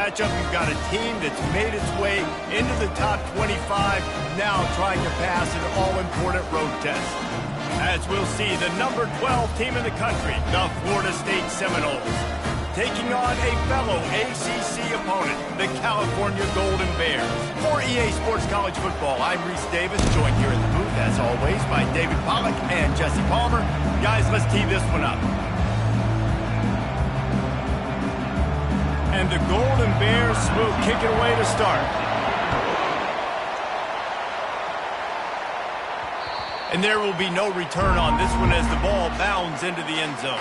matchup, you've got a team that's made its way into the top 25, now trying to pass an all-important road test. As we'll see, the number 12 team in the country, the Florida State Seminoles, taking on a fellow ACC opponent, the California Golden Bears. For EA Sports College Football, I'm Reese Davis, joined here in the booth, as always, by David Pollack and Jesse Palmer. Guys, let's tee this one up. And the Golden Bears will kick it away to start. And there will be no return on this one as the ball bounds into the end zone.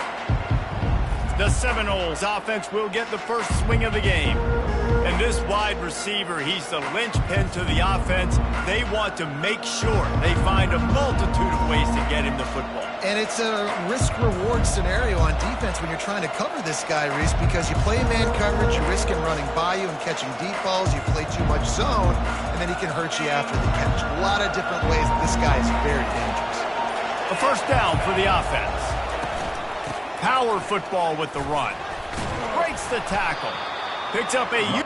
The Seminoles offense will get the first swing of the game. And this wide receiver, he's the linchpin to the offense. They want to make sure they find a multitude of ways to get him the football. And it's a risk-reward scenario on defense when you're trying to cover this guy, Reese, because you play man coverage, you risk him running by you and catching deep balls, you play too much zone, and then he can hurt you after the catch. A lot of different ways that this guy is very dangerous. A first down for the offense. Power football with the run. Breaks the tackle. Picks up a...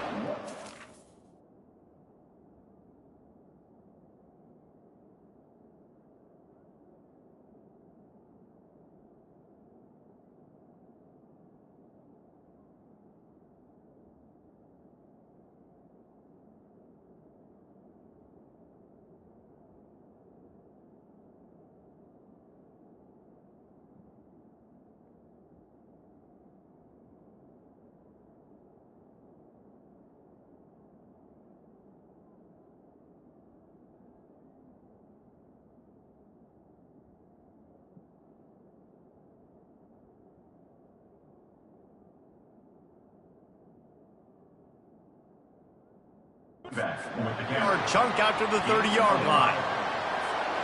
chunk out to the 30-yard line.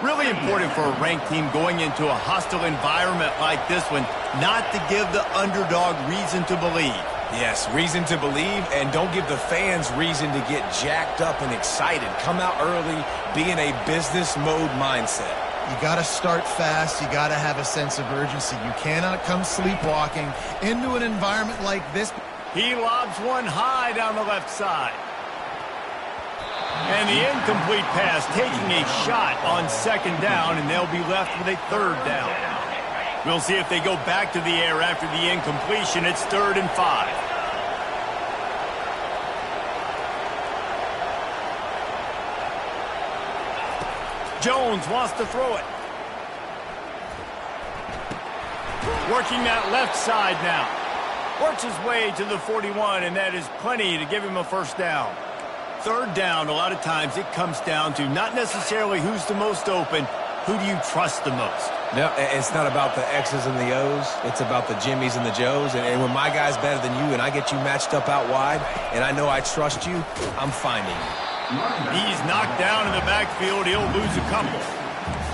Really important for a ranked team going into a hostile environment like this one, not to give the underdog reason to believe. Yes, reason to believe, and don't give the fans reason to get jacked up and excited. Come out early, be in a business mode mindset. You got to start fast. You got to have a sense of urgency. You cannot come sleepwalking into an environment like this. He lobs one high down the left side. And the incomplete pass taking a shot on second down, and they'll be left with a third down. We'll see if they go back to the air after the incompletion. It's 3rd and 5. Jones wants to throw it. Working that left side now. Works his way to the 41, and that is plenty to give him a first down. Third down, a lot of times it comes down to not necessarily who's the most open, who do you trust the most? No, it's not about the X's and the O's. It's about the Jimmys and the Joes. And when my guy's better than you and I get you matched up out wide and I know I trust you, I'm finding you. He's knocked down in the backfield. He'll lose a couple.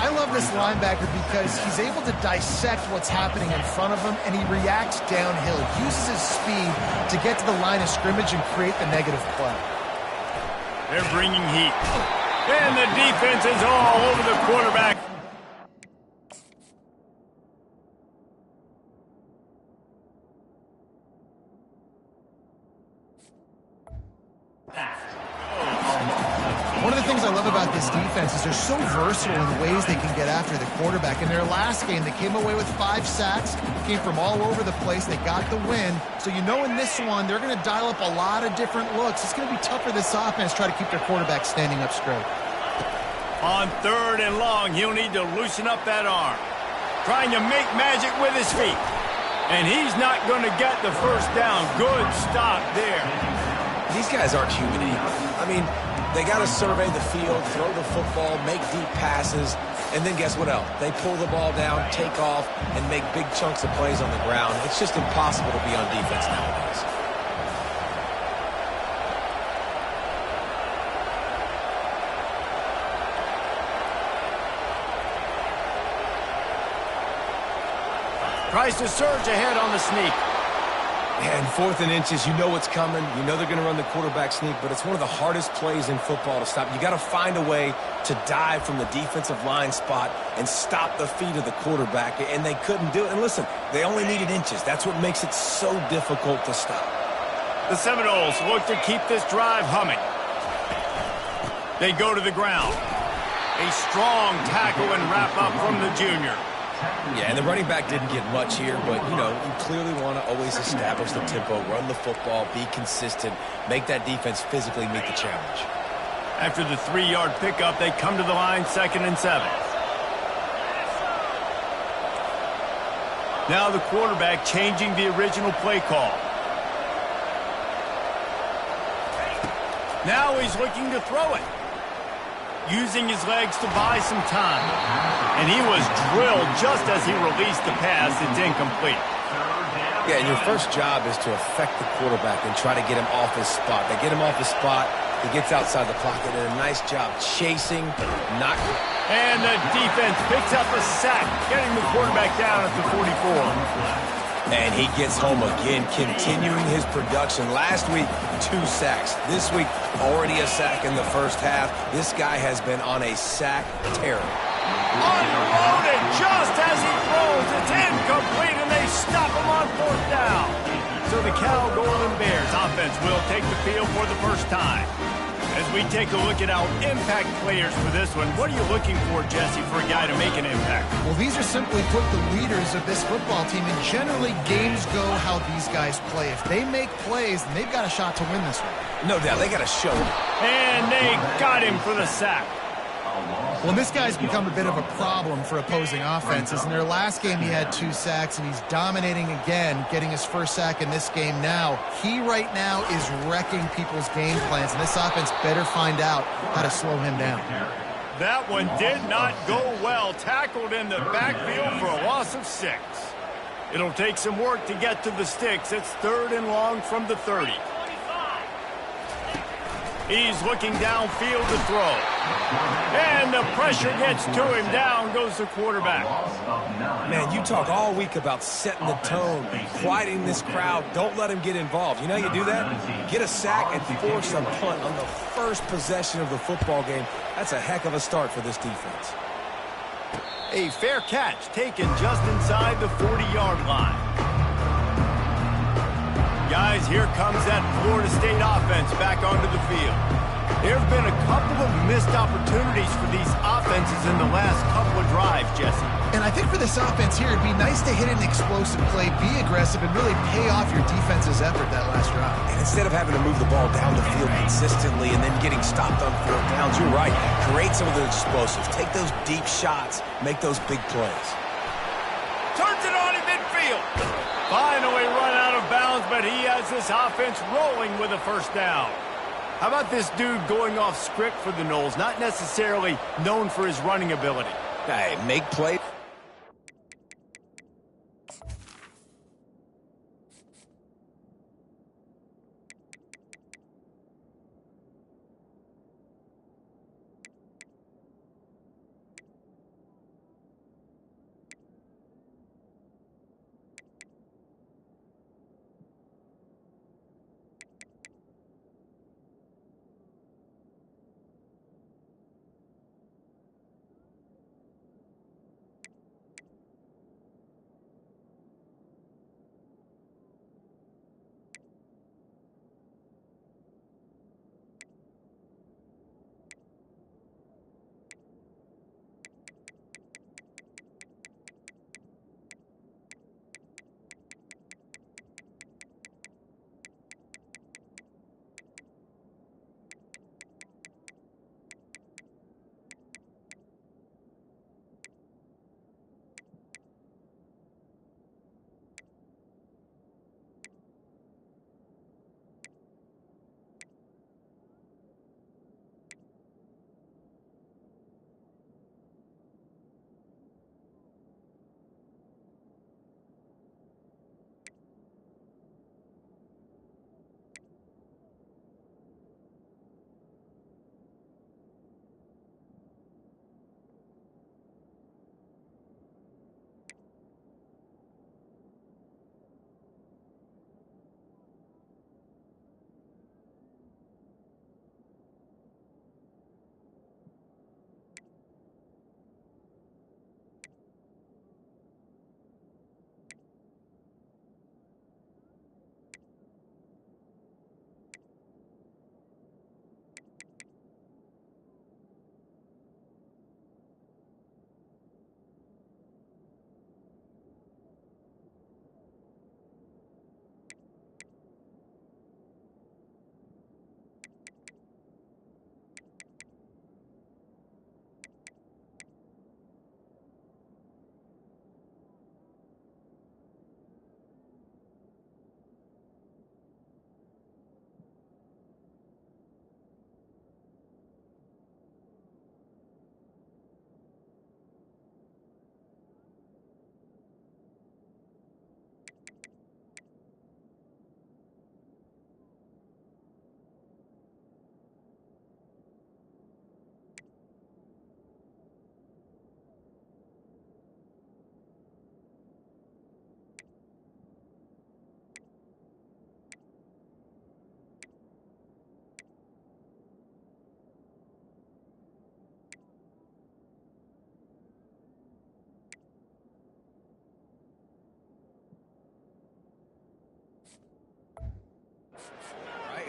I love this linebacker because he's able to dissect what's happening in front of him, and he reacts downhill. He uses his speed to get to the line of scrimmage and create the negative play. They're bringing heat. And the defense is all over the quarterback. One of the things I love about this defense is they're so versatile in ways they can get after the quarterback. In their last game, they came away with 5 sacks, came from all over the place. They got the win. So you know in this one, they're going to dial up a lot of different looks. It's going to be tough for this offense to try to keep their quarterback standing up straight. On 3rd and long, he'll need to loosen up that arm. Trying to make magic with his feet. And he's not going to get the first down. Good stop there. These guys aren't human anymore. I mean, they got to survey the field, throw the football, make deep passes, and then guess what else? They pull the ball down, take off, and make big chunks of plays on the ground. It's just impossible to be on defense nowadays. Tries to surge ahead on the sneak. And 4th and inches, you know what's coming. You know they're going to run the quarterback sneak, but it's one of the hardest plays in football to stop. You got to find a way to dive from the defensive line spot and stop the feet of the quarterback, and they couldn't do it. And listen, they only needed inches. That's what makes it so difficult to stop. The Seminoles look to keep this drive humming. They go to the ground. A strong tackle and wrap up from the junior. Yeah, and the running back didn't get much here, but, you know, you clearly want to always establish the tempo, run the football, be consistent, make that defense physically meet the challenge. After the 3-yard pickup, they come to the line, 2nd and 7. Now the quarterback changing the original play call. Now he's looking to throw it. Using his legs to buy some time. And he was drilled just as he released the pass. It's incomplete. Yeah, and your first job is to affect the quarterback and try to get him off his spot. They get him off his spot. He gets outside the pocket, and a nice job chasing, not... And the defense picks up a sack, getting the quarterback down at the 44. And he gets home again, continuing his production. Last week, 2 sacks. This week, already a sack in the first half. This guy has been on a sack tear. Unloaded just as he throws. It's incomplete, and they stop him on 4th down. So the Cal Golden Bears offense will take the field for the first time. As we take a look at our impact players for this one, what are you looking for, Jesse, for a guy to make an impact? Well, these are simply put the leaders of this football team, and generally games go how these guys play. If they make plays, then they've got a shot to win this one. No doubt, they got to show it. And they got him for the sack. Well, this guy's become a bit of a problem for opposing offenses. In their last game, he had 2 sacks, and he's dominating again, getting his first sack in this game now. He right now is wrecking people's game plans, and this offense better find out how to slow him down. That one did not go well. Tackled in the backfield for a loss of 6. It'll take some work to get to the sticks. It's 3rd and long from the 30. He's looking downfield to throw. And the pressure gets to him. Down goes the quarterback. Man, you talk all week about setting the tone, quieting this crowd. Don't let him get involved. You know how you do that? Get a sack and force a punt on the first possession of the football game. That's a heck of a start for this defense. A fair catch taken just inside the 40-yard line. Guys, here comes that Florida State offense back onto the field. There have been a couple of missed opportunities for these offenses in the last couple of drives, Jesse. And I think for this offense here, it'd be nice to hit an explosive play, be aggressive, and really pay off your defense's effort that last drive. And instead of having to move the ball down the field consistently and then getting stopped on 4th downs, you're right. Create some of those explosives. Take those deep shots. Make those big plays. Turns it on in midfield. Finally run out of bounds, but he has this offense rolling with a first down. How about this dude going off script for the Noles, not necessarily known for his running ability? Hey, make plays.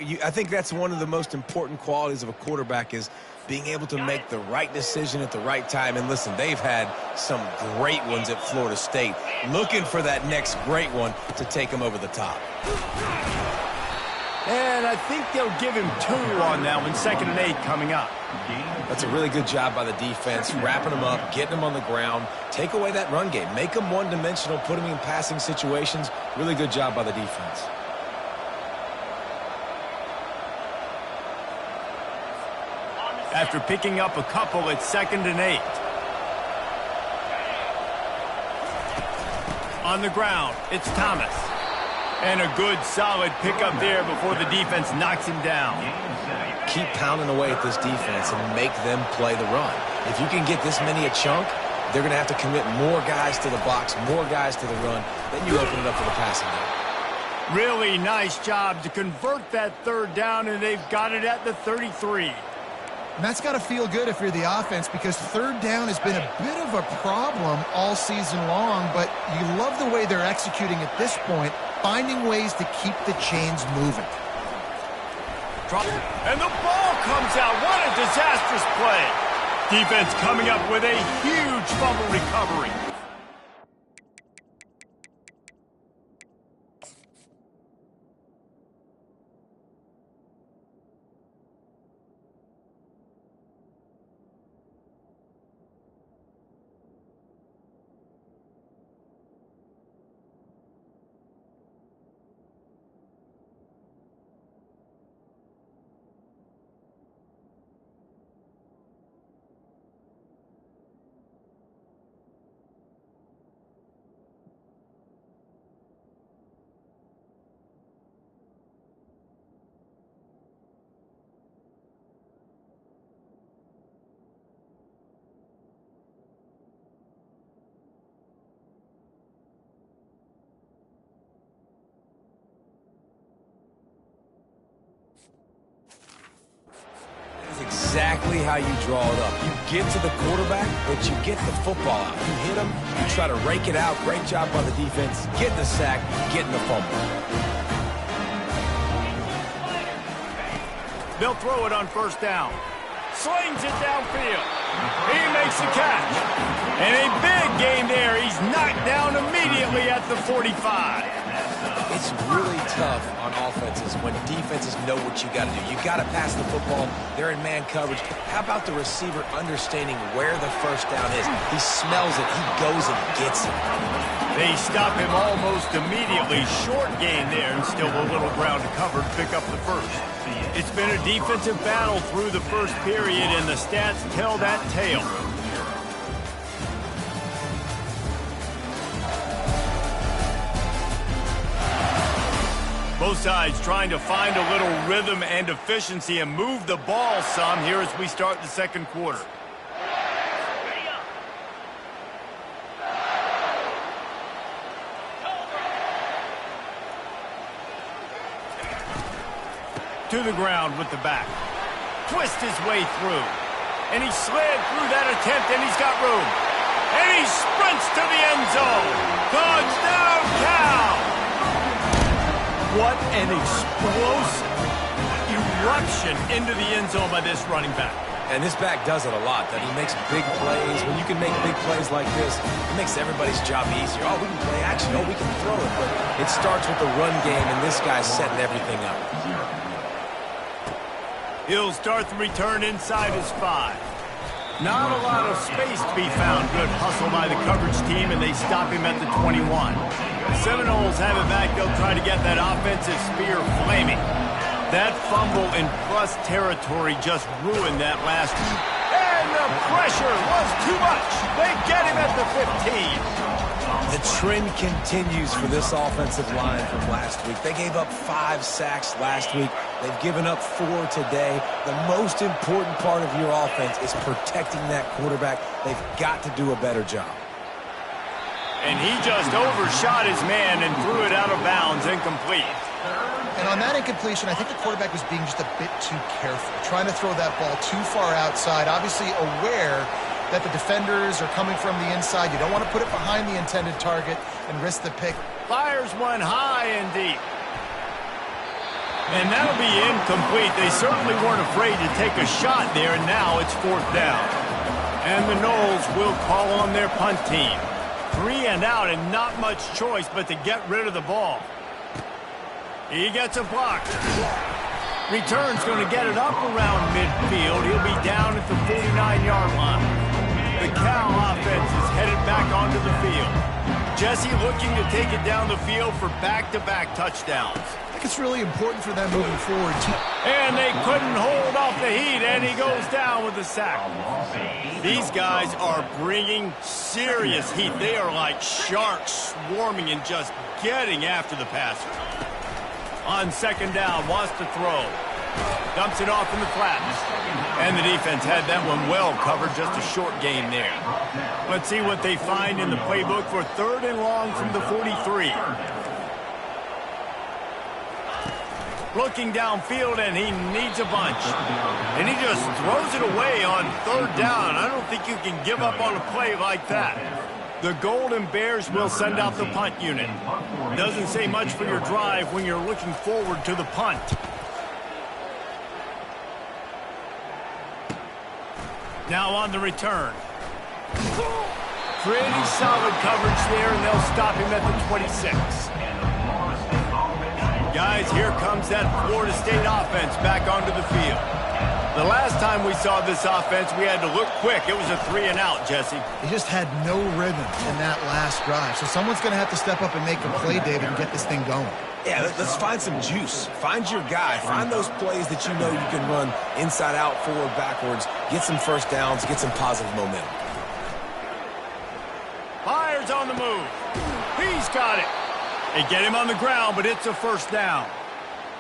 I think that's one of the most important qualities of a quarterback is being able to make the right decision at the right time. And listen, they've had some great ones at Florida State. Looking for that next great one to take them over the top. And I think they'll give him 2 on that one. 2nd and 8 coming up. That's a really good job by the defense, wrapping them up, getting them on the ground. Take away that run game. Make them one-dimensional, put them in passing situations. Really good job by the defense. After picking up a couple, it's 2nd and 8. On the ground, it's Thomas. And a good, solid pickup there before the defense knocks him down. Keep pounding away at this defense and make them play the run. If you can get this many a chunk, they're going to have to commit more guys to the box, more guys to the run. Then you open it up for the passing game. Really nice job to convert that 3rd down, and they've got it at the 33. And that's got to feel good if you're the offense, because 3rd down has been a bit of a problem all season long, but you love the way they're executing at this point, finding ways to keep the chains moving. And the ball comes out. What a disastrous play. Defense coming up with a huge fumble recovery. Exactly how you draw it up. You get to the quarterback, but you get the football out. You hit him, you try to rake it out. Great job by the defense. Getting the sack, getting the fumble. They'll throw it on 1st down. Slings it downfield. He makes the catch. And a big gain there. He's knocked down immediately at the 45. It's really tough on offenses when defenses know what you got to do. You got to pass the football. They're in man coverage. How about the receiver understanding where the 1st down is? He smells it. He goes and gets it. They stop him almost immediately. Short gain there, and still a little ground to cover to pick up the 1st. It's been a defensive battle through the 1st period, and the stats tell that tale. Both sides trying to find a little rhythm and efficiency and move the ball some here as we start the 2nd quarter. To the ground with the back. Twist his way through. And he slid through that attempt, and he's got room. And he sprints to the end zone. Touchdown, Cal! What an explosive eruption into the end zone by this running back. And this back does it a lot. That he makes big plays. When you can make big plays like this, it makes everybody's job easier. Oh, we can play action. Oh, we can throw it. But it starts with the run game, and this guy's setting everything up. He'll start the return inside his 5. Not a lot of space to be found. Good hustle by the coverage team, and they stop him at the 21. The Seminoles have it back. They'll try to get that offensive spear flaming. That fumble in plus territory just ruined that last one. And the pressure was too much. They get him at the 15. The trend continues for this offensive line from last week. They gave up 5 sacks last week. They've given up 4 today. The most important part of your offense is protecting that quarterback. They've got to do a better job. And he just overshot his man and threw it out of bounds, incomplete. And on that incompletion, I think the quarterback was being just a bit too careful, trying to throw that ball too far outside, obviously aware that the defenders are coming from the inside. You don't want to put it behind the intended target and risk the pick. Fires one high and deep. And that'll be incomplete. They certainly weren't afraid to take a shot there, and now it's 4th down. And the Noles will call on their punt team. 3 and out, and not much choice but to get rid of the ball. He gets a block. Return's going to get it up around midfield. He'll be down at the 49-yard line. The Cal offense is headed back onto the field. Jesse looking to take it down the field for back-to-back touchdowns. I think it's really important for them moving forward, too. And they couldn't hold off the heat, and he goes down with a sack. These guys are bringing serious heat. They are like sharks swarming and just getting after the passer. On 2nd down, wants to throw. Dumps it off in the flats. And the defense had that one well covered, just a short gain there. Let's see what they find in the playbook for 3rd and long from the 43. Looking downfield, and he needs a bunch. And he just throws it away on 3rd down. I don't think you can give up on a play like that. The Golden Bears will send out the punt unit. Doesn't say much for your drive when you're looking forward to the punt. Now on the return. Pretty solid coverage there, and they'll stop him at the 26. Guys, here comes that Florida State offense back onto the field. The last time we saw this offense, we had to look quick. It was a 3 and out, Jesse. He just had no rhythm in that last drive. So someone's going to have to step up and make a play, David, and get this thing going. Yeah, let's find some juice. Find your guy. Find those plays that you know you can run inside out, forward, backwards. Get some first downs. Get some positive momentum. Fires on the move. He's got it. They get him on the ground, but it's a 1st down.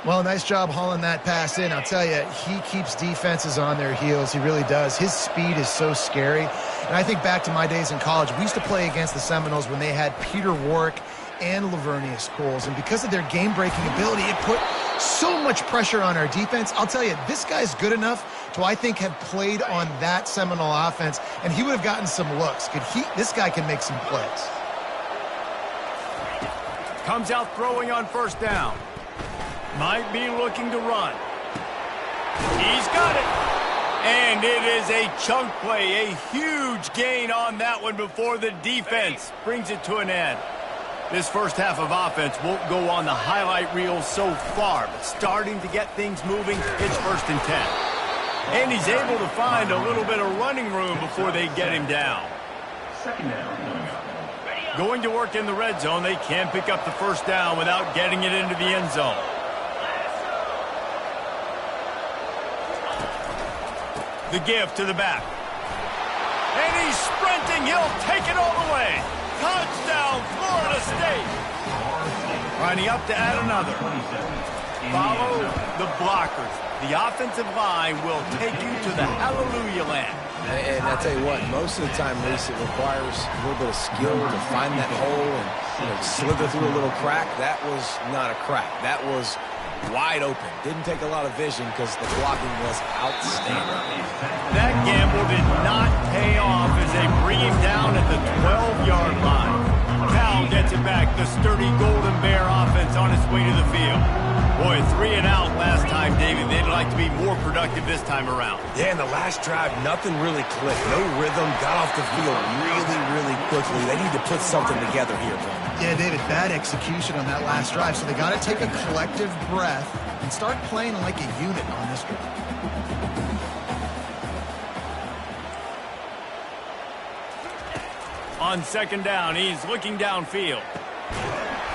Well, nice job hauling that pass in. I'll tell you, he keeps defenses on their heels. He really does. His speed is so scary. And I think back to my days in college. We used to play against the Seminoles when they had Peter Warrick and Lavernius Coles. And because of their game-breaking ability, it put so much pressure on our defense. I'll tell you, this guy's good enough to, I think, have played on that Seminole offense, and he would have gotten some looks. This guy can make some plays. Comes out throwing on 1st down. Might be looking to run. He's got it. And it is a chunk play, a huge gain on that one before the defense brings it to an end. This first half of offense won't go on the highlight reel so far, but starting to get things moving, it's 1st and 10. And he's able to find a little bit of running room before they get him down. 2nd down. Going to work in the red zone, they can't pick up the 1st down without getting it into the end zone. The give to the back. And he's sprinting. He'll take it all the way. Touchdown, Florida State. Lining up to add another. Follow the blockers. The offensive line will take you to the hallelujah land. And I tell you what, most of the time, Reese, it requires a little bit of skill to find that hole and slither through a little crack. That was not a crack. That was wide open. Didn't take a lot of vision because the blocking was outstanding. That gamble did not pay off as they bring him down at the 12-yard line. Cal gets it back. The sturdy Golden Bear offense on its way to the field. Boy, 3 and out last time, David. They'd like to be more productive this time around. Yeah, in the last drive, nothing really clicked. No rhythm. Got off the field really, really quickly. They need to put something together here, Bill. Yeah, David, bad execution on that last drive. So they got to take a collective breath and start playing like a unit on this drive. On 2nd down, he's looking downfield.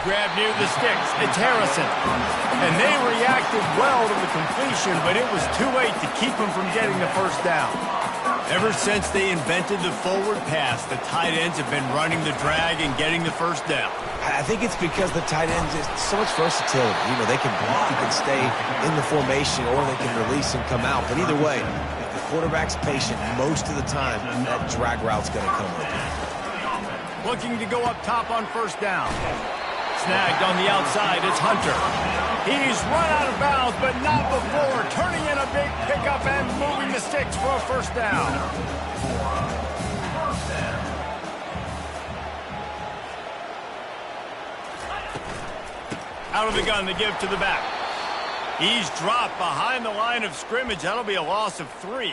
Grab near the sticks. It's Harrison. And they reacted well to the completion, but it was too late to keep him from getting the 1st down. Ever since they invented the forward pass, the tight ends have been running the drag and getting the 1st down. I think it's because the tight ends is so much versatility. You know, they can block, they can stay in the formation, or they can release and come out. But either way, if the quarterback's patient, most of the time, that drag route's going to come open. Looking to go up top on 1st down. Snagged on the outside, it's Hunter. He's run out of bounds, but not before turning in a big pickup and moving the sticks for a 1st down. Out of the gun, the give to the back. He's dropped behind the line of scrimmage. That'll be a loss of 3.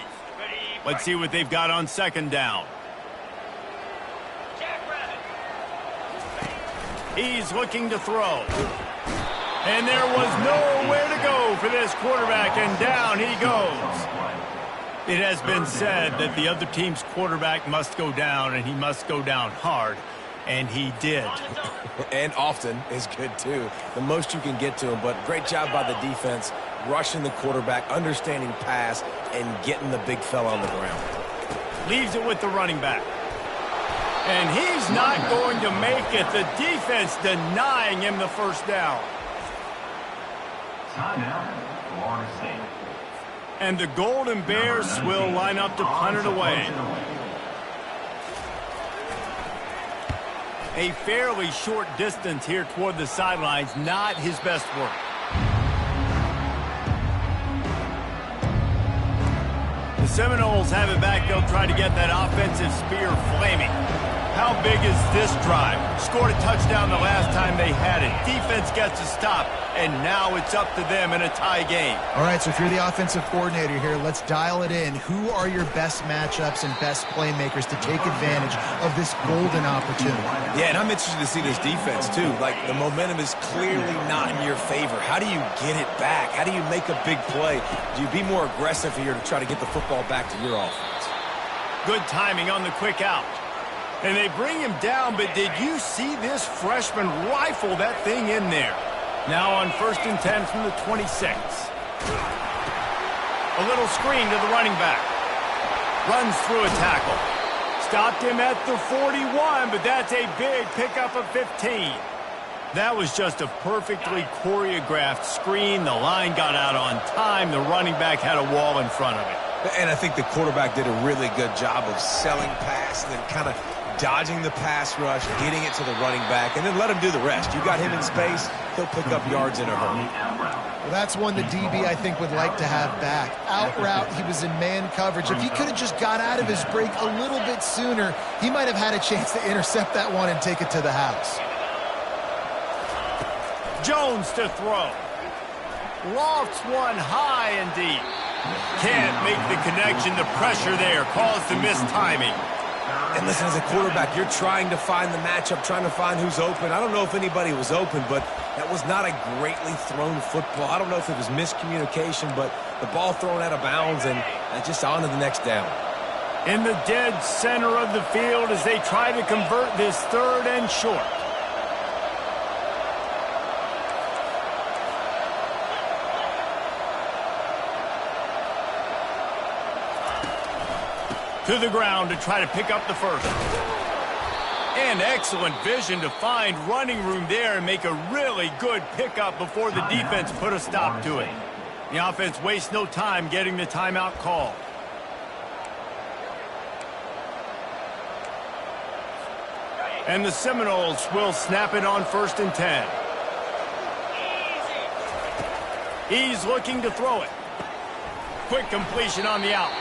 Let's see what they've got on second down. He's looking to throw. And there was nowhere to go for this quarterback, and down he goes. It has been said that the other team's quarterback must go down, and he must go down hard, and he did. And often is good, too. The most you can get to him, but great job by the defense, rushing the quarterback, understanding pass, and getting the big fella on the ground. Leaves it with the running back. And he's not going to make it. The defense denying him the first down. Timeout, Florida State. And the Golden Bears will line up to punt it away. A fairly short distance here toward the sidelines, not his best work. The Seminoles have it back. They'll try to get that offensive spear flaming. How big is this drive? Scored a touchdown the last time they had it. Defense gets a stop, and now it's up to them in a tie game. All right, so if you're the offensive coordinator here, let's dial it in. Who are your best matchups and best playmakers to take advantage of this golden opportunity? Yeah, and I'm interested to see this defense, too. Like, the momentum is clearly not in your favor. How do you get it back? How do you make a big play? Do you be more aggressive here to try to get the football back to your offense? Good timing on the quick out. And they bring him down, but did you see this freshman rifle that thing in there? Now on 1st and 10 from the 26. A little screen to the running back. Runs through a tackle. Stopped him at the 41, but that's a big pickup of 15. That was just a perfectly choreographed screen. The line got out on time. The running back had a wall in front of it. And I think the quarterback did a really good job of selling pass and then kind of dodging the pass rush, getting it to the running back, and then let him do the rest. You got him in space, he'll pick up yards in a hurry. Well, that's one the DB, I think, would like to have back. Out route, he was in man coverage. If he could have just got out of his break a little bit sooner, he might have had a chance to intercept that one and take it to the house. Jones to throw. Lofts one high and deep. Can't make the connection. The pressure there caused the missed timing. And listen, as a quarterback, you're trying to find the matchup, trying to find who's open. I don't know if anybody was open, but that was not a greatly thrown football. I don't know if it was miscommunication, but the ball thrown out of bounds and just on to the next down. In the dead center of the field as they try to convert this 3rd and short. To the ground to try to pick up the first. And excellent vision to find running room there and make a really good pickup before the defense put a stop to it. The offense wastes no time getting the timeout call. And the Seminoles will snap it on 1st and 10. He's looking to throw it. Quick completion on the out.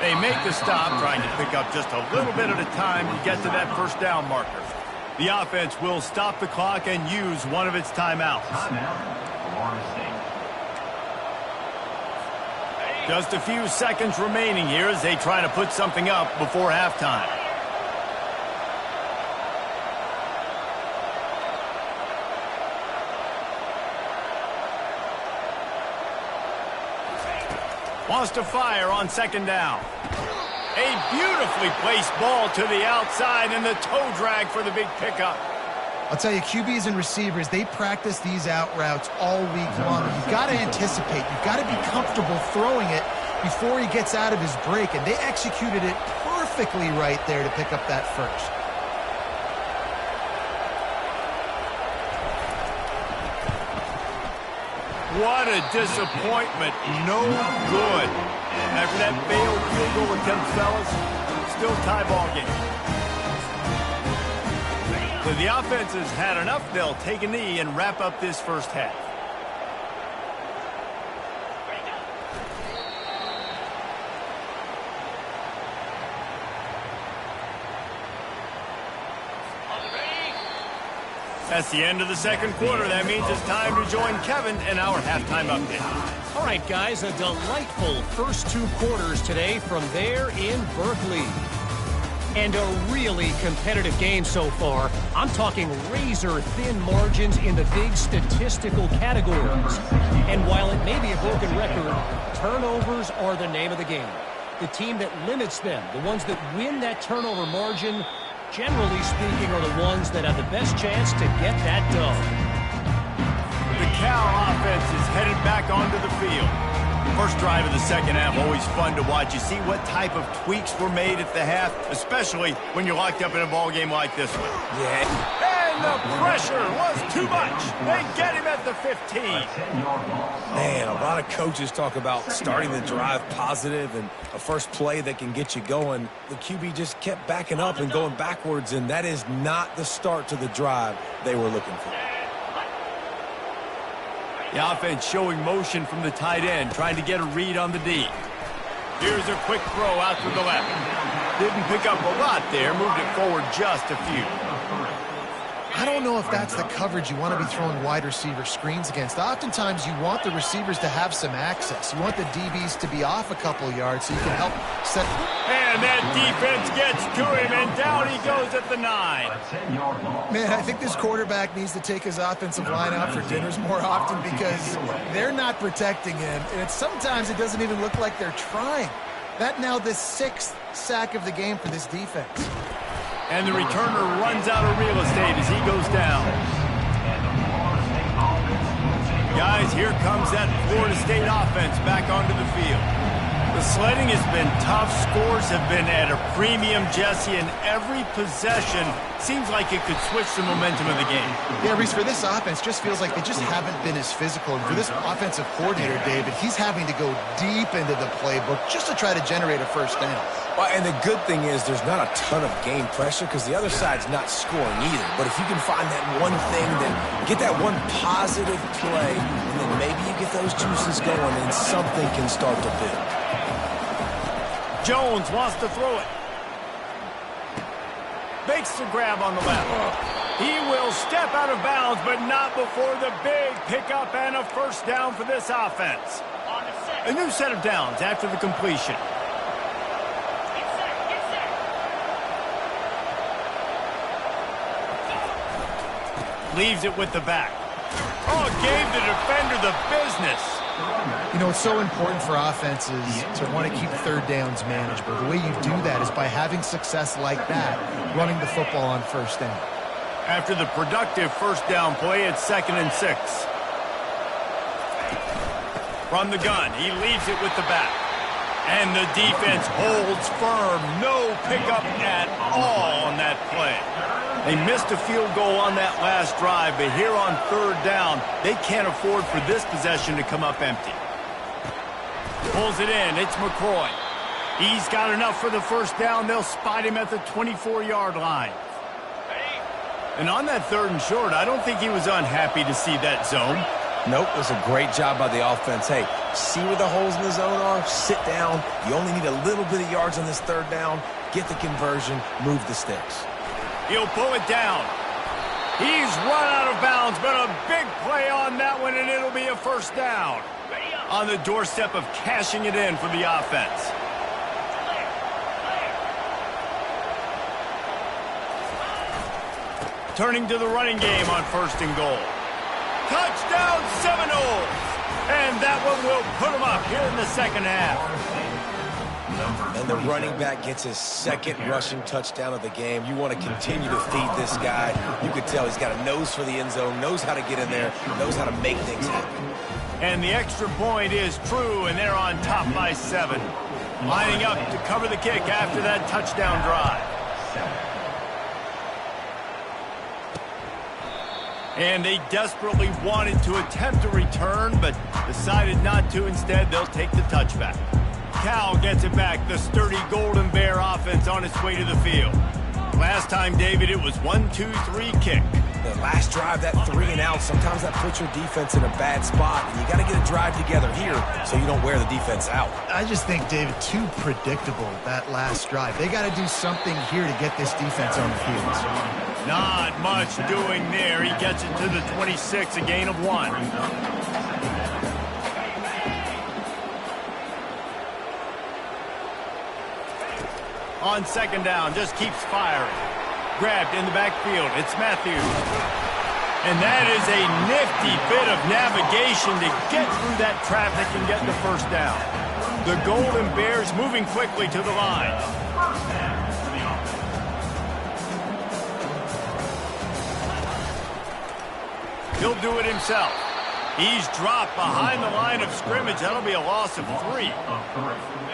They make the stop, trying to pick up just a little bit at a time to get to that first down marker. The offense will stop the clock and use one of its timeouts. Just a few seconds remaining here as they try to put something up before halftime. Wants to fire on 2nd down. A beautifully placed ball to the outside and the toe drag for the big pickup. I'll tell you, QBs and receivers, they practice these out routes all week long. You've got to anticipate. You've got to be comfortable throwing it before he gets out of his break, and they executed it perfectly right there to pick up that first. What a disappointment. No good. After that failed field goal attempt, fellas, still tie ball game. So the offense has had enough. They'll take a knee and wrap up this first half. That's the end of the second quarter. That means it's time to join Kevin in our halftime update. All right, guys, a delightful first 2 quarters today from there in Berkeley. And a really competitive game so far. I'm talking razor-thin margins in the big statistical categories. And while it may be a broken record, turnovers are the name of the game. The team that limits them, the ones that win that turnover margin, generally speaking, are the ones that have the best chance to get that done. The Cal offense is headed back onto the field. First drive of the second half, always fun to watch. You see what type of tweaks were made at the half, especially when you're locked up in a ball game like this one. Yeah. And the pressure was too much. They get him at the 15. Man, a lot of coaches talk about starting the drive positive and a first play that can get you going. The QB just kept backing up and going backwards, and that is not the start to the drive they were looking for. The offense showing motion from the tight end, trying to get a read on the D. Here's a quick throw out to the left. Didn't pick up a lot there, moved it forward just a few. I don't know if that's the coverage you want to be throwing wide receiver screens against. Oftentimes, you want the receivers to have some access. You want the DBs to be off a couple of yards so you can help set. And that defense gets to him, and down he goes at the 9. Man, I think this quarterback needs to take his offensive line out for dinners more often because they're not protecting him. And sometimes it doesn't even look like they're trying. That now the 6th sack of the game for this defense. And the returner runs out of real estate as he goes down. Guys, here comes that Florida State offense back onto the field. The sledding has been tough. Scores have been at a premium, Jesse, and every possession seems like it could switch the momentum of the game. Yeah, Reese, for this offense, just feels like they just haven't been as physical. And for this offensive coordinator, David, he's having to go deep into the playbook just to try to generate a first down. Well, and the good thing is there's not a ton of game pressure because the other side's not scoring either. But if you can find that one thing, then get that one positive play, and then maybe you get those juices going and something can start to build. Jones wants to throw it. Makes the grab on the left. He will step out of bounds, but not before the big pickup and a first down for this offense. A new set of downs after the completion. Leaves it with the back. Oh, gave the defender the business. You know, it's so important for offenses to want to keep third downs manageable. The way you do that is by having success like that, running the football on first down. After the productive first down play, it's 2nd and 6. From the gun, he leaves it with the back. And the defense holds firm. No pickup at all on that play. They missed a field goal on that last drive, but here on third down, they can't afford for this possession to come up empty. Pulls it in. It's McCroy. He's got enough for the first down. They'll spot him at the 24-yard line. And on that 3rd and short, I don't think he was unhappy to see that zone. Nope, it was a great job by the offense. Hey, see where the holes in the zone are? Sit down. You only need a little bit of yards on this third down. Get the conversion. Move the sticks. He'll pull it down. He's run out of bounds, but a big play on that one, and it'll be a first down. On the doorstep of cashing it in for the offense. Turning to the running game on 1st and goal. Touchdown Seminoles! And that one will put them up here in the second half. And the running back gets his 2nd rushing touchdown of the game. You want to continue to feed this guy. You could tell he's got a nose for the end zone, knows how to get in there, knows how to make things happen. And the extra point is true, and they're on top by 7. Lining up to cover the kick after that touchdown drive. And they desperately wanted to attempt a return, but decided not to. Instead, they'll take the touchback. Cal gets it back. The sturdy Golden Bear offense on its way to the field. Last time, David, it was 1-2-3 kick. The last drive, that 3 and out, sometimes that puts your defense in a bad spot, and you got to get a drive together here so you don't wear the defense out. I just think, David, too predictable, that last drive. They got to do something here to get this defense on the field. Not much doing there. He gets it to the 26, a gain of 1. On second down, just keeps firing. Grabbed in the backfield. It's Matthews. And that is a nifty bit of navigation to get through that traffic and get the first down. The Golden Bears moving quickly to the line. He'll do it himself. He's dropped behind the line of scrimmage. That'll be a loss of 3.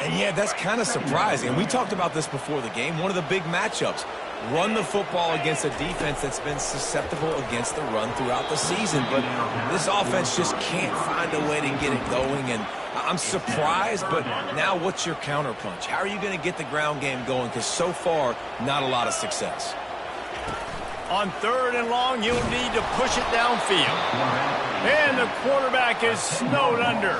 And yeah, that's kind of surprising. We talked about this before the game. One of the big matchups. Run the football against a defense that's been susceptible against the run throughout the season. But this offense just can't find a way to get it going. And I'm surprised, but now what's your counterpunch? How are you going to get the ground game going? Because so far, not a lot of success. On 3rd and long, you'll need to push it downfield. And the quarterback is snowed under.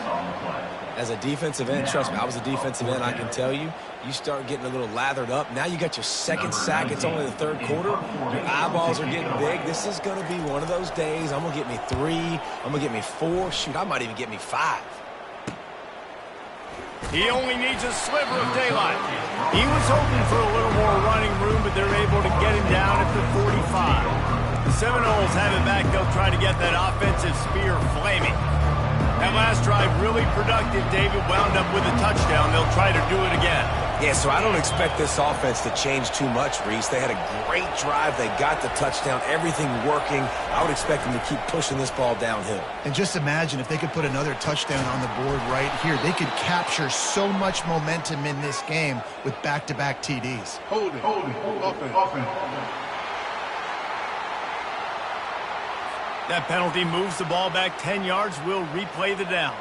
As a defensive end, trust me, I was a defensive end, I can tell you, you start getting a little lathered up. Now you got your 2nd sack. It's only the 3rd quarter. Your eyeballs are getting big. This is going to be one of those days. I'm going to get me 3. I'm going to get me 4. Shoot, I might even get me 5. He only needs a sliver of daylight. He was hoping for a little more running room, but they're able to get him down at the 45. The Seminoles have it back. They'll try to get that offensive spear flaming. That last drive really productive. David wound up with a touchdown. They'll try to do it again. Yeah, so I don't expect this offense to change too much, Reese. They had a great drive. They got the touchdown. Everything working. I would expect them to keep pushing this ball downhill. And just imagine if they could put another touchdown on the board right here. They could capture so much momentum in this game with back-to-back TDs. Hold it. Offense. That penalty moves the ball back 10 yards. We'll replay the down.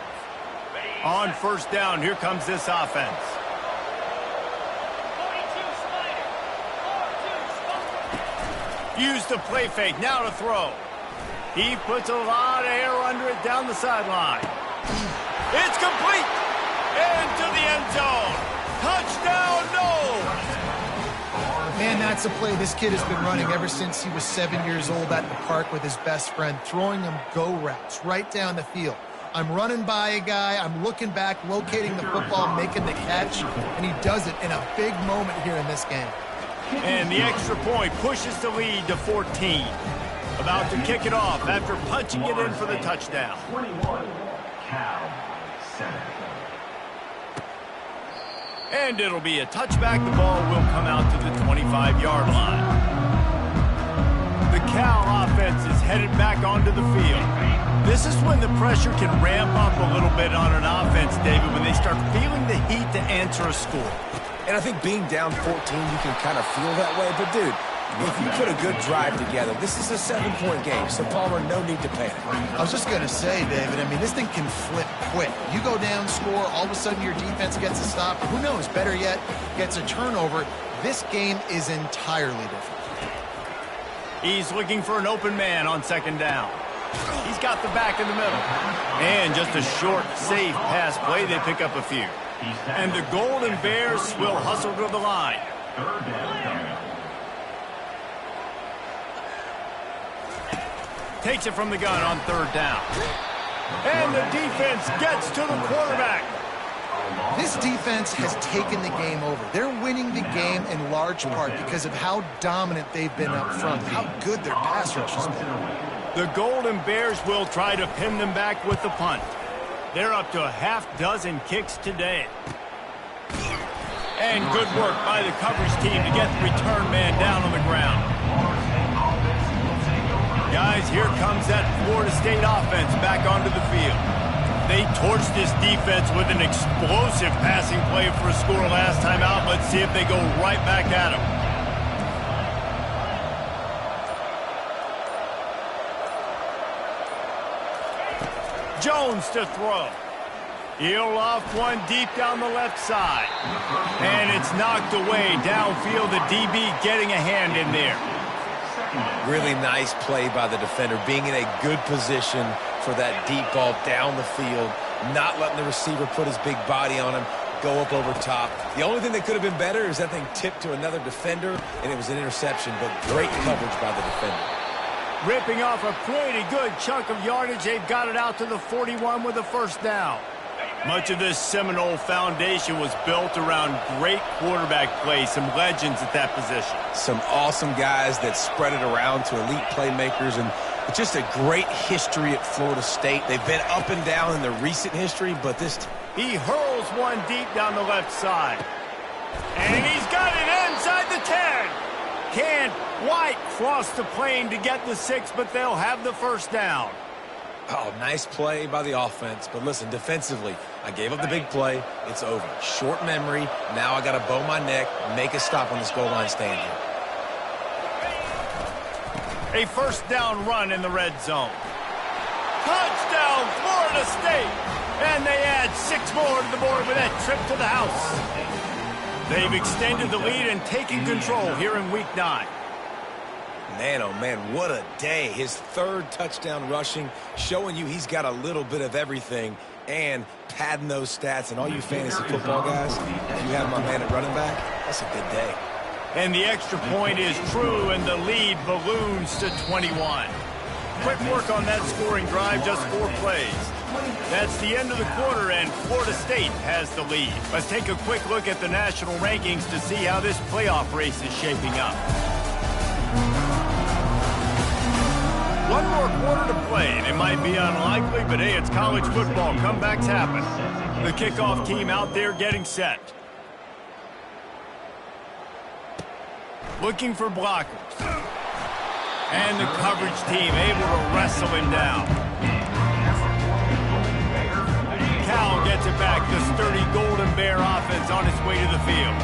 On 1st down, here comes this offense. Use the play fake, now to throw. He puts a lot of air under it down the sideline. It's complete! Into the end zone. Touchdown, no! Man, that's a play this kid has been running ever since he was 7 years old at the park with his best friend, throwing him go routes right down the field. I'm running by a guy, I'm looking back, locating the football, making the catch, and he does it in a big moment here in this game. And the extra point pushes the lead to 14. About to kick it off after punching it in for the touchdown. 21, Cal, 7. And it'll be a touchback. The ball will come out to the 25-yard line. The Cal offense is headed back onto the field. This is when the pressure can ramp up a little bit on an offense, David, when they start feeling the heat to answer a score. And I think being down 14, you can kind of feel that way. But, dude, if you put a good drive together, this is a 7-point game. So, Palmer, no need to panic. I was just going to say, David, I mean, this thing can flip quick. You go down, score, all of a sudden your defense gets a stop. Who knows? Better yet, gets a turnover. This game is entirely different. He's looking for an open man on 2nd down. He's got the back in the middle. And just a short, safe pass play. They pick up a few. And the Golden Bears will hustle to the line. Takes it from the gun on 3rd down. And the defense gets to the quarterback. This defense has taken the game over. They're winning the game in large part because of how dominant they've been up front, how good their pass rush has been. The Golden Bears will try to pin them back with the punt. They're up to a half-dozen kicks today. And good work by the coverage team to get the return man down on the ground. Guys, here comes that Florida State offense back onto the field. They torched this defense with an explosive passing play for a score last time out. Let's see if they go right back at them. Jones to throw. He'll loft one deep down the left side. And it's knocked away downfield. The DB getting a hand in there. Really nice play by the defender, being in a good position for that deep ball down the field, not letting the receiver put his big body on him, go up over top. The only thing that could have been better is that thing tipped to another defender, and it was an interception, but great coverage by the defender. Ripping off a pretty good chunk of yardage. They've got it out to the 41 with a first down. Much of this Seminole foundation was built around great quarterback play, some legends at that position. Some awesome guys that spread it around to elite playmakers, and it's just a great history at Florida State. They've been up and down in the recent history, but this... He hurls one deep down the left side. And he's got it inside the 10. Can White cross the plane to get the 6, but they'll have the first down. Oh, nice play by the offense. But listen, defensively, I gave up the big play. It's over. Short memory. Now I got to bow my neck, make a stop on this goal line stand here. A first down run in the red zone. Touchdown, Florida State. And they add 6 more to the board with that trip to the house. They've extended the lead and taken control here in Week 9. Man, oh man, what a day. His 3rd touchdown rushing, showing you he's got a little bit of everything and padding those stats. And all you fantasy football guys, if you have my man at running back, that's a good day. And the extra point is true, and the lead balloons to 21. Quick work on that scoring drive, just 4 plays. That's the end of the quarter, and Florida State has the lead. Let's take a quick look at the national rankings to see how this playoff race is shaping up. One more quarter to play, and it might be unlikely, but hey, it's college football. Comebacks happen. The kickoff team out there getting set. Looking for blockers. And the coverage team able to wrestle him down. Cal gets it back. The sturdy Golden Bear offense on its way to the field.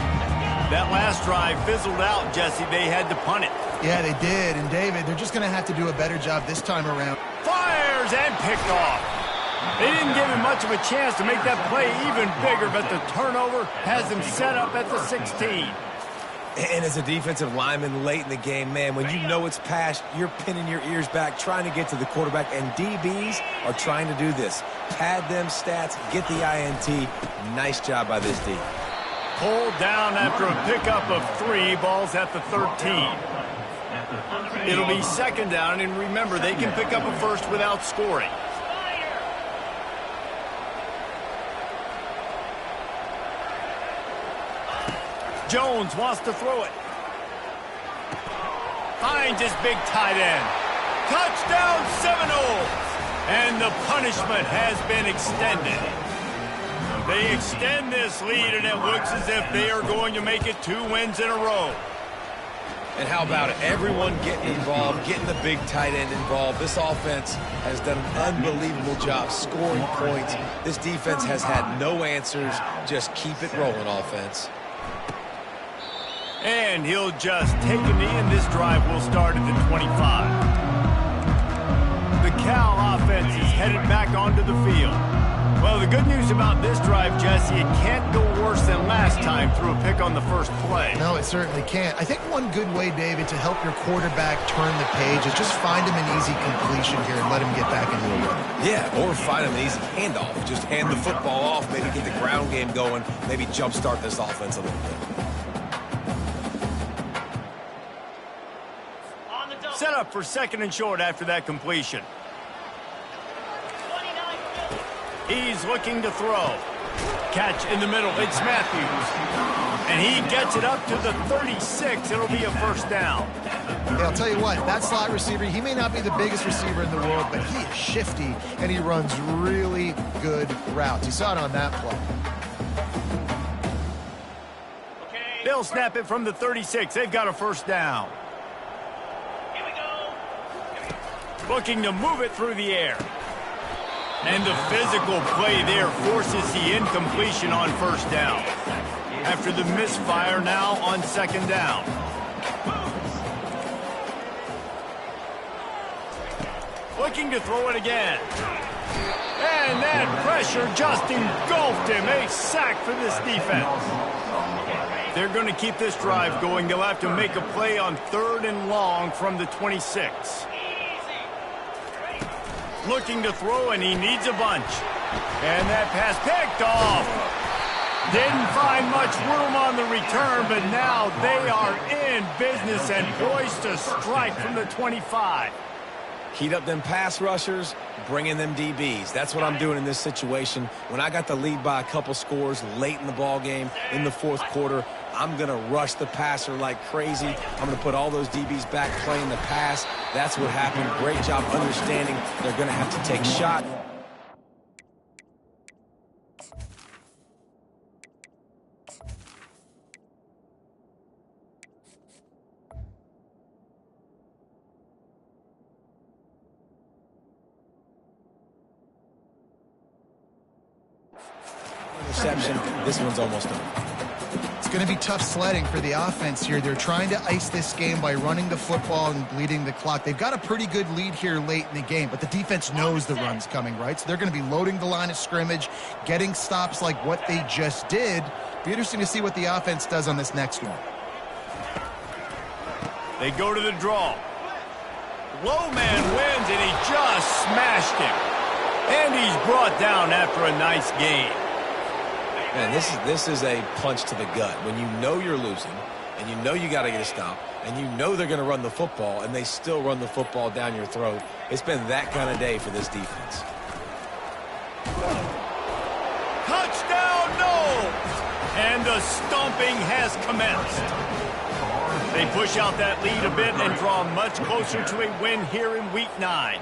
That last drive fizzled out, Jesse. They had to punt it. Yeah, they did. And, David, they're just going to have to do a better job this time around. Fires and picked off. They didn't give him much of a chance to make that play even bigger, but the turnover has him set up at the 16. And as a defensive lineman late in the game, man, when you know it's past, you're pinning your ears back, trying to get to the quarterback, and DBs are trying to do this. Pad them stats, get the INT. Nice job by this D. Pulled down after a pickup of 3, balls at the 13. It'll be second down, and remember, they can pick up a first without scoring. Jones wants to throw it. Finds his big tight end. Touchdown Seminoles! And the punishment has been extended. They extend this lead, and it looks as if they are going to make it 2 wins in a row. And how about it? Everyone getting involved, getting the big tight end involved. This offense has done an unbelievable job scoring points. This defense has had no answers. Just keep it rolling, offense. And he'll just take a knee, and this drive will start at the 25. The Cal offense is headed back onto the field. Well, the good news about this drive, Jesse, it can't go worse than last time through a pick on the first play. No, it certainly can't. I think one good way, David, to help your quarterback turn the page is just find him an easy completion here and let him get back into the run. Yeah, or find him an easy handoff. Just hand the football off, maybe get the ground game going, maybe jumpstart this offense a little bit. Set up for second and short after that completion. He's looking to throw. Catch in the middle. It's Matthews. And he gets it up to the 36. It'll be a first down. Yeah, I'll tell you what, that slot receiver, he may not be the biggest receiver in the world, but he is shifty, and he runs really good routes. You saw it on that play. They'll snap it from the 36. They've got a first down. Looking to move it through the air. And the physical play there forces the incompletion on first down. After the misfire, now on second down. Looking to throw it again. And that pressure just engulfed him. A sack for this defense. If they're going to keep this drive going, they'll have to make a play on 3rd and long from the 26. Looking to throw, and he needs a bunch. And that pass picked off. Didn't find much room on the return, but now they are in business and poised to strike from the 25. Heat up them pass rushers, bring in them DBs. That's what I'm doing in this situation. When I got the lead by a couple scores late in the ball game, in the 4th quarter, I'm going to rush the passer like crazy. I'm going to put all those DBs back playing the pass. That's what happened. Great job understanding they're going to have to take shot. Interception. This one's almost over. It's going to be tough sledding for the offense here. They're trying to ice this game by running the football and bleeding the clock. They've got a pretty good lead here late in the game, but the defense knows the run's coming, right? So they're going to be loading the line of scrimmage, getting stops like what they just did. Be interesting to see what the offense does on this next one. They go to the draw. Low man wins, and he just smashed him. And he's brought down after a nice game. Man, this is a punch to the gut. When you know you're losing, and you know you got to get a stop, and you know they're going to run the football, and they still run the football down your throat. It's been that kind of day for this defense. Touchdown, no! And the stomping has commenced. They push out that lead a bit and draw much closer to a win here in Week 9.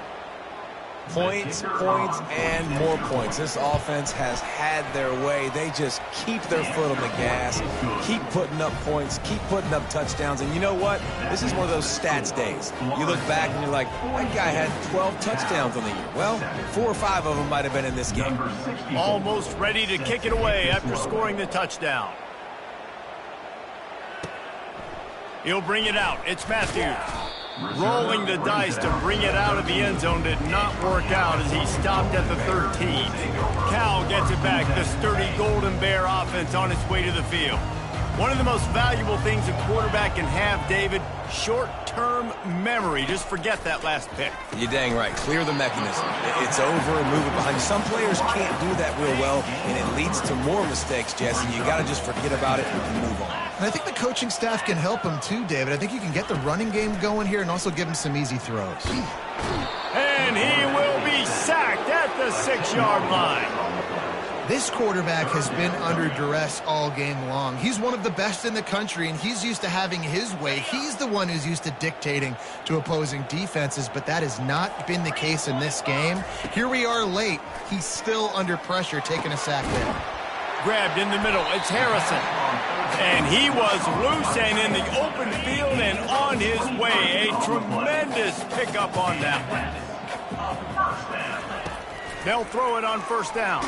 Points, points, and more points. This offense has had their way. They just keep their foot on the gas, keep putting up points, keep putting up touchdowns. And you know what? This is one of those stats days. You look back and you're like, that guy had 12 touchdowns on the year. Well, 4 or 5 of them might have been in this game. Almost ready to kick it away after scoring the touchdown. He'll bring it out. It's Matthews. Rolling the dice to bring it out of the end zone did not work out as he stopped at the 13. Cal gets it back. The sturdy Golden Bear offense on its way to the field. One of the most valuable things a quarterback can have, David, short-term memory. Just forget that last pick. You're dang right. Clear the mechanism. It's over and move it behind. Some players can't do that real well, and it leads to more mistakes, Jesse. You got to just forget about it and move on. And I think the coaching staff can help him too, David. I think you can get the running game going here and also give him some easy throws. And he will be sacked at the 6-yard line. This quarterback has been under duress all game long. He's one of the best in the country, and he's used to having his way. He's the one who's used to dictating to opposing defenses, but that has not been the case in this game. Here we are late. He's still under pressure, taking a sack there. Grabbed in the middle. It's Harrison. And he was loose and in the open field and on his way. A tremendous pickup on that one. They'll throw it on 1st down.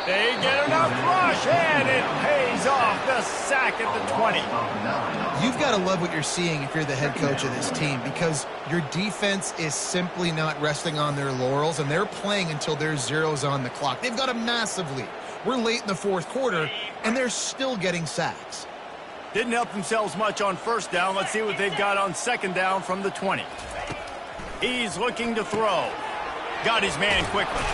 They get enough rush, and it pays off. The sack at the 20. You've got to love what you're seeing if you're the head coach of this team, because your defense is simply not resting on their laurels, and they're playing until there's zeros on the clock. They've got a massive lead. We're late in the 4th quarter, and they're still getting sacks. Didn't help themselves much on 1st down. Let's see what they've got on 2nd down from the 20. He's looking to throw. Got his man quickly.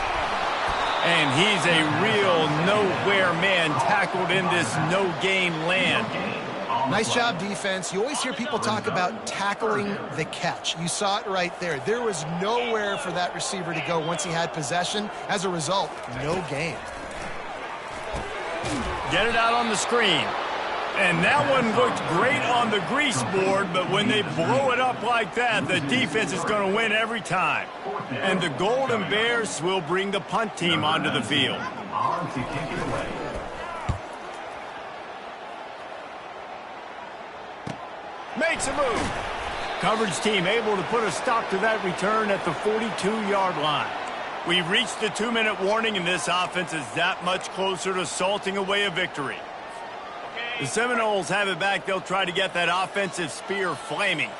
And he's a real nowhere man tackled in this no-gain land. Nice job, defense. You always hear people talk about tackling the catch. You saw it right there. There was nowhere for that receiver to go once he had possession. As a result, no gain. Get it out on the screen. And that one looked great on the grease board, but when they blow it up like that, the defense is going to win every time. And the Golden Bears will bring the punt team onto the field. Makes a move. Coverage team able to put a stop to that return at the 42-yard line. We've reached the 2-minute warning, and this offense is that much closer to salting away a victory. The Seminoles have it back. They'll try to get that offensive spear flaming.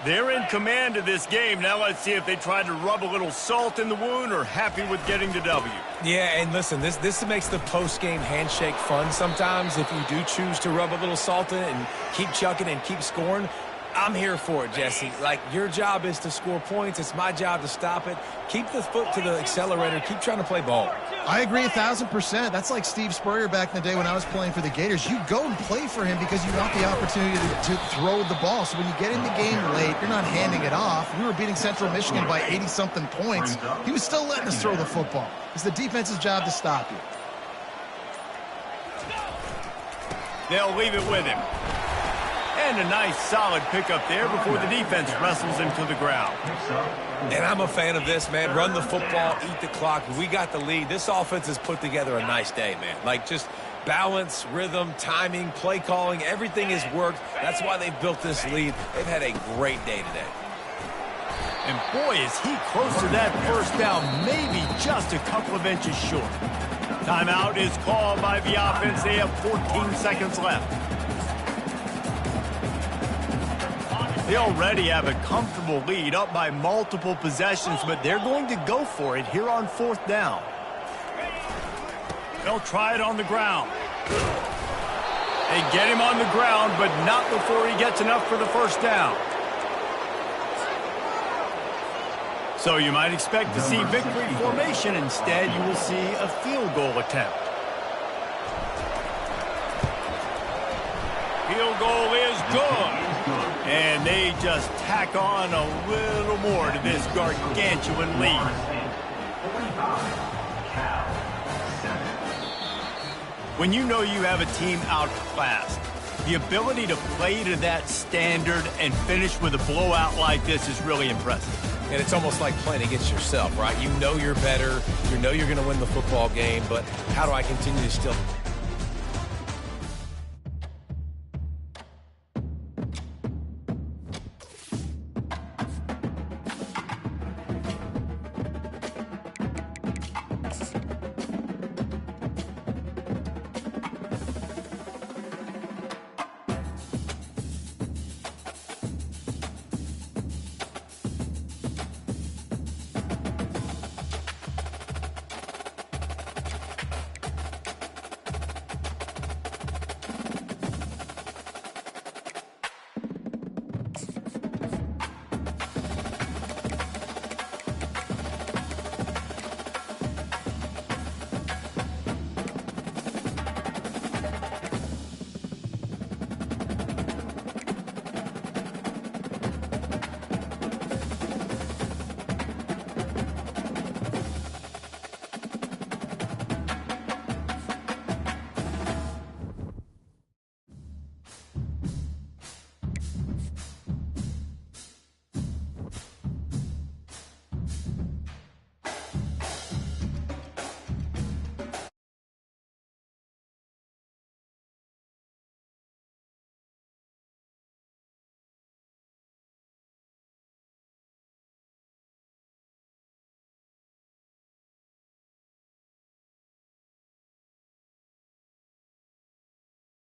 They're in command of this game. Now let's see if they try to rub a little salt in the wound or happy with getting the W. Yeah, and listen, this makes the post-game handshake fun sometimes. If you do choose to rub a little salt in it and keep chucking and keep scoring, I'm here for it, Jesse. Like, your job is to score points. It's my job to stop it. Keep the foot to the accelerator. Keep trying to play ball. I agree 1,000%. That's like Steve Spurrier back in the day when I was playing for the Gators. You go and play for him because you want the opportunity to throw the ball. So when you get in the game late, you're not handing it off. We were beating Central Michigan by 80-something points. He was still letting us throw the football. It's the defense's job to stop you. They'll leave it with him. And a nice, solid pickup there before the defense wrestles him to the ground. And I'm a fan of this, man. Run the football, eat the clock. We got the lead. This offense has put together a nice day, man. Like, just balance, rhythm, timing, play calling, everything has worked. That's why they've built this lead. They've had a great day today. And boy, is he close to that first down, maybe just a couple of inches short. Timeout is called by the offense. They have 14 seconds left. They already have a comfortable lead, up by multiple possessions, but they're going to go for it here on 4th down. They'll try it on the ground. They get him on the ground, but not before he gets enough for the first down. So you might expect to see victory formation. Instead, you will see a field goal attempt. Field goal is good. And they just tack on a little more to this gargantuan lead. When you know you have a team outclassed, the ability to play to that standard and finish with a blowout like this is really impressive. And it's almost like playing against yourself, right? You know you're better. You know you're going to win the football game, but how do I continue to still